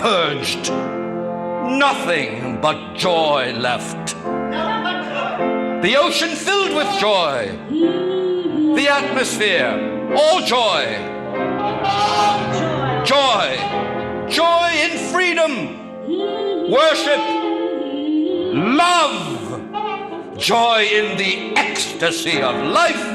purged. Nothing but joy left. The ocean filled with joy. The atmosphere, all joy. Joy. Joy in freedom. Worship. Love. Joy in the ecstasy of life.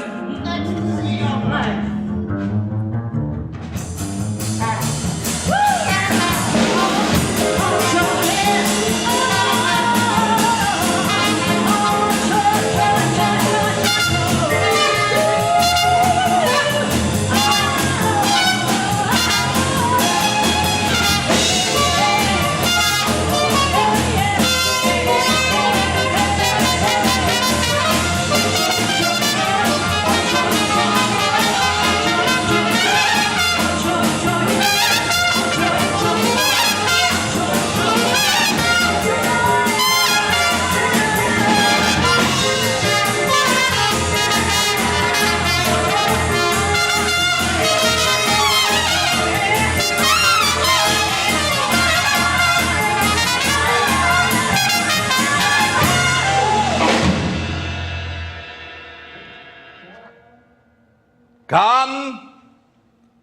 Come,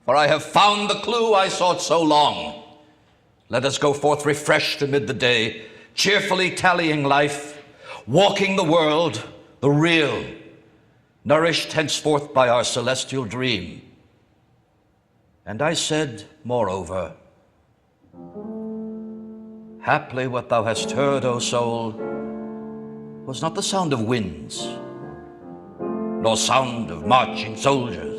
for I have found the clue I sought so long. Let us go forth refreshed amid the day, cheerfully tallying life, walking the world, the real, nourished henceforth by our celestial dream. And I said, moreover, haply what thou hast heard, O soul, was not the sound of winds, nor sound of marching soldiers,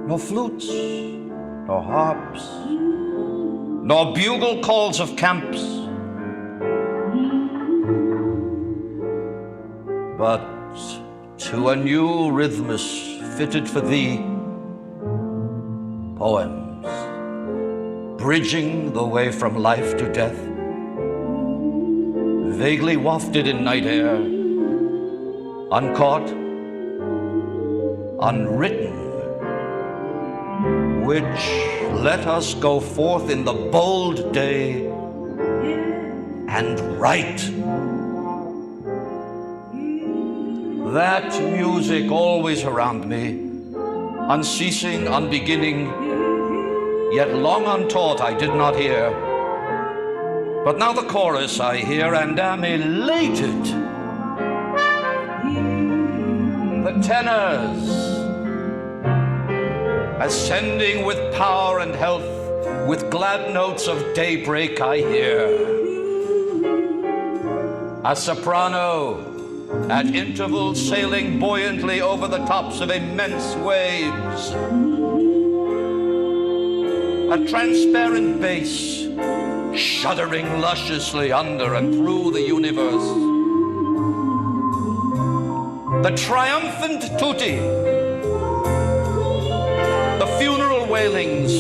nor flutes, nor harps, nor bugle calls of camps, but to a new rhythmus fitted for thee, poems, bridging the way from life to death, vaguely wafted in night air, uncaught, unwritten, which let us go forth in the bold day and write. That music always around me, unceasing, unbeginning, yet long untaught I did not hear. But now the chorus I hear and am elated. The tenors, ascending with power and health, with glad notes of daybreak I hear. A soprano, at intervals sailing buoyantly over the tops of immense waves. A transparent bass, shuddering lusciously under and through the universe. The triumphant tutti, the funeral wailings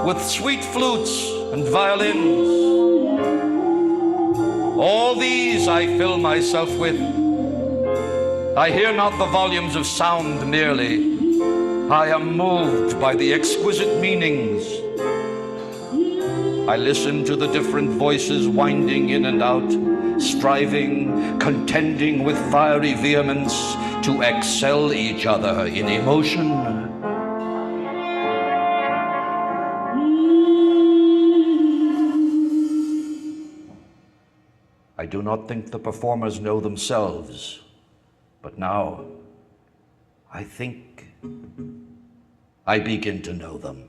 with sweet flutes and violins. All these I fill myself with. I hear not the volumes of sound merely. I am moved by the exquisite meanings. I listen to the different voices winding in and out, striving, contending with fiery vehemence to excel each other in emotion. I do not think the performers know themselves, but now I think I begin to know them.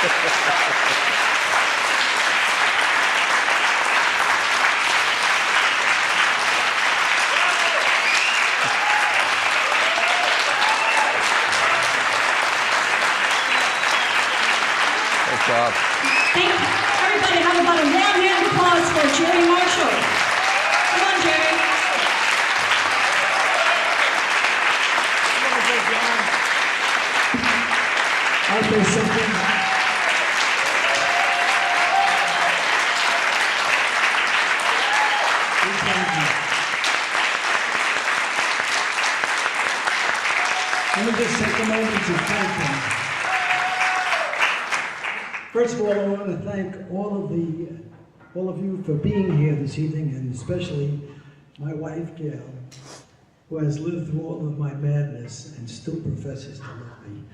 Good job. Thank you. Everybody, how about a warm hand of applause for Jerry Marshall? Come on, Jerry. I'll say something. Let me just take a moment to thank them. First of all, I want to thank all of you for being here this evening, and especially my wife, Gail, who has lived through all of my madness and still professes to love me.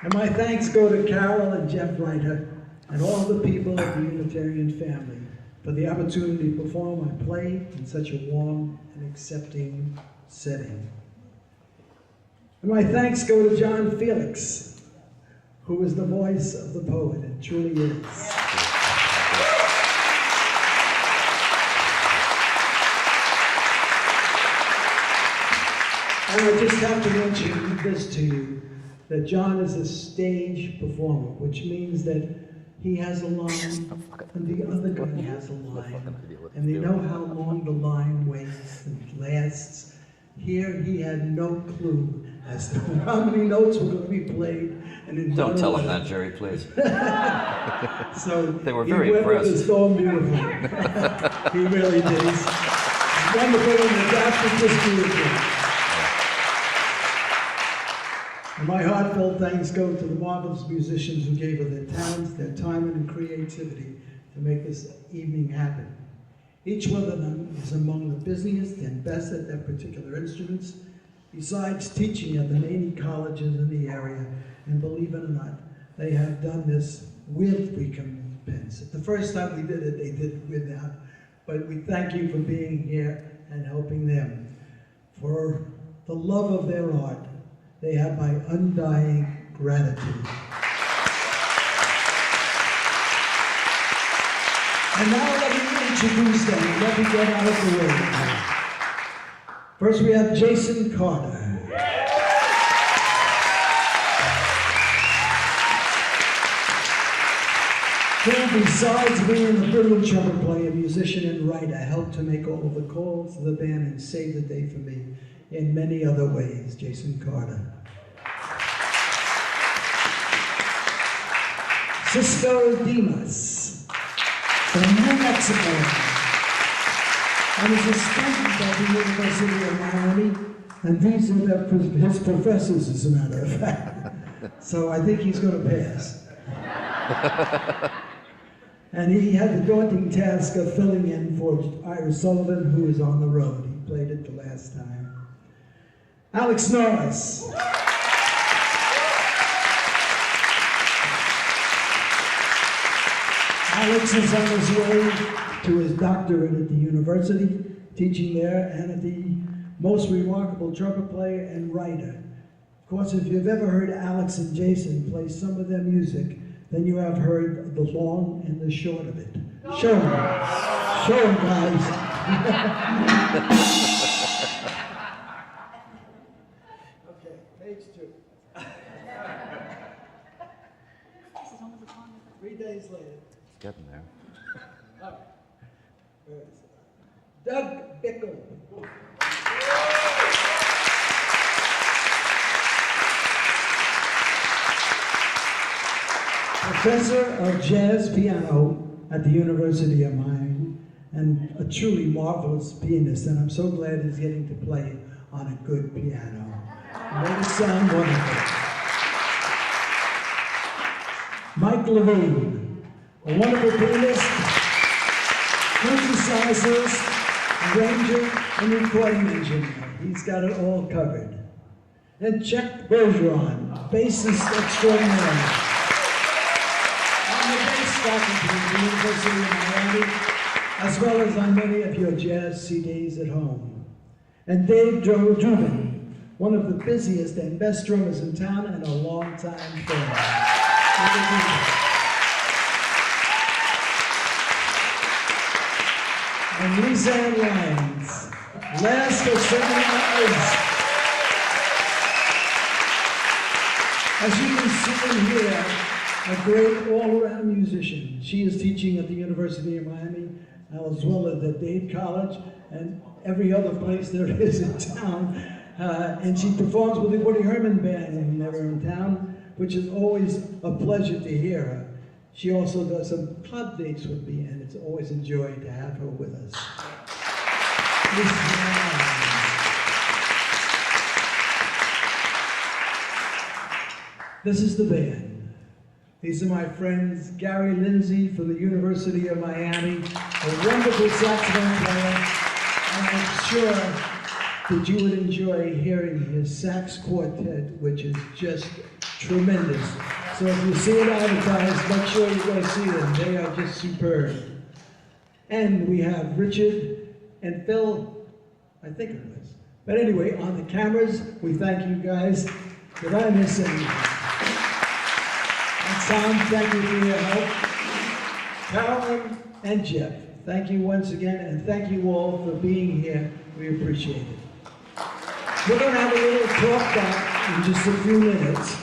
And my thanks go to Carol and Jeff Reiter and all the people of the Unitarian family for the opportunity to perform my play in such a warm and accepting setting. And my thanks go to John Felix, who is the voice of the poet, and truly is. And I just have to mention this to you, that John is a stage performer, which means that he has a line, and the other guy has a line, and they know how long the line waits and lasts. Here, he had no clue as to how many notes were going to be played. And in Don't tell him that, Jerry, please. So They were very he weathered impressed. the storm beautifully. He really did. He's wonderful and adapted just beautifully. And my heartfelt thanks go to the marvelous musicians who gave of their talents, their time, and creativity to make this evening happen. Each one of them is among the busiest and best at their particular instruments, besides teaching at the many colleges in the area. And believe it or not, they have done this with recompense. The first time we did it, they did it without. But we thank you for being here and helping them. For the love of their art, they have my undying gratitude. And now let me introduce them. Let me get out of the way. First we have Jason Carter. Who, besides being a brilliant trumpet player, musician, and writer, helped to make all of the calls to the band and save the day for me in many other ways. Jason Carter. Cisco Dimas from New Mexico, and is a student at the University of Miami, and these are his professors, as a matter of fact. So I think he's going to pass. And he had the daunting task of filling in for Ira Sullivan, who is on the road. He played it the last time. Alex Norris. Alex is on his way to his doctorate at the university, teaching there, and at the most remarkable trumpet player and writer. Of course, if you've ever heard Alex and Jason play some of their music, then you have heard the long and the short of it. Show them. Show them, guys. Okay, page 2. 3 days later. It's getting there. Oh, where is it? Doug Bickle. Professor of jazz piano at the University of Miami, and a truly marvelous pianist, and I'm so glad he's getting to play on a good piano. Made it sound wonderful. Mike Levine, a wonderful pianist, synthesizers, arranger, and recording engineer. He's got it all covered. And Chuck Bergeron, bassist extraordinary. Faculty at the University of Miami, as well as on many of your jazz CDs at home. And Dave Drubin, one of the busiest and best drummers in town and a longtime friend. And Lizanne Lyons, last but certainly not least. As you can see and hear, a great all-around musician. She is teaching at the University of Miami, as well as at Dade College, and every other place there is in town. And she performs with the Woody Herman Band when they're in town, which is always a pleasure to hear her. She also does some club dates with me, and it's always a joy to have her with us. This is the band. These are my friends Gary Lindsay from the University of Miami, a wonderful saxophone player, and I'm sure that you would enjoy hearing his sax quartet, which is just tremendous. So if you see it advertised, make sure you go see them. They are just superb. And we have Richard and Phil, I think it was. But anyway, on the cameras, we thank you guys. Did I miss anything? And Tom, thank you for your help. Carolyn and Jeff, thank you once again, and thank you all for being here. We appreciate it. We're going to have a little talk back in just a few minutes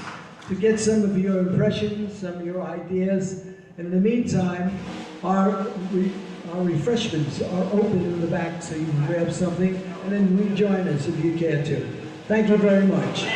to get some of your impressions, some of your ideas. And in the meantime, our refreshments are open in the back, so you can grab something and then rejoin us if you care to. Thank you very much.